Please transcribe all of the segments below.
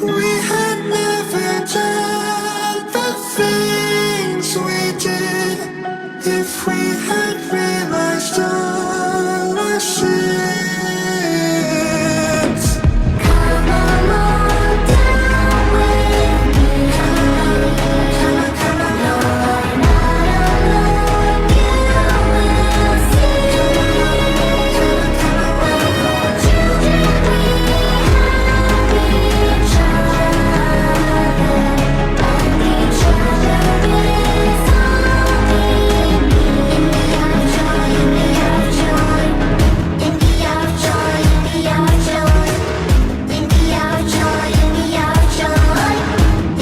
we had never done the things we did, if we had realized all our sins. Come along down with me. Come on, come on, you're not alone. You will see. Come on, come on, we're children. We have each other, and each other is all we need. In the hour of joy, in the hour of joy, in the hour of joy, in the hour of joy, in the hour of joy, in the hour of joy,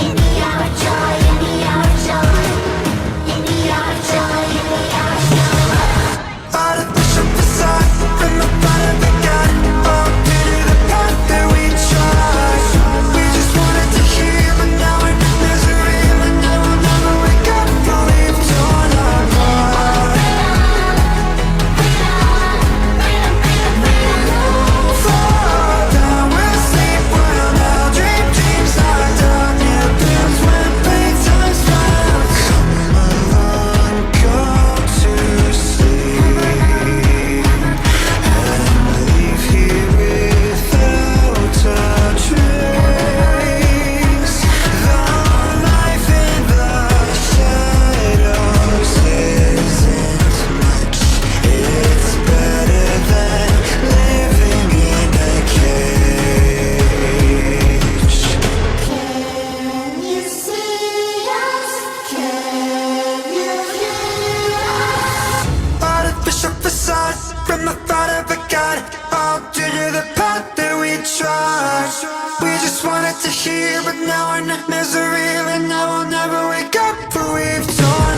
in the hour of joy, in the hour of joy, in the hour of joy, in the hour of joy. Artificial facade from the bottom of God. All due to the path that we trod. We just wanted to hear, but now we're in misery. But now we'll never wake up, for we've torn apart. Fall down, we'll sleep well now. Dream dreams are done. Yeah, bills when playtime's found. Come along, go to sleep, and leave here without a trace. The life in the shadows isn't much. It's better than living in a cage. Can you see us? Can you hear us? Artificial facade from the thought of a god. All due to the path that we trod. We just wanted to hear, but now we're in misery. And now we'll never wake up, for we've torn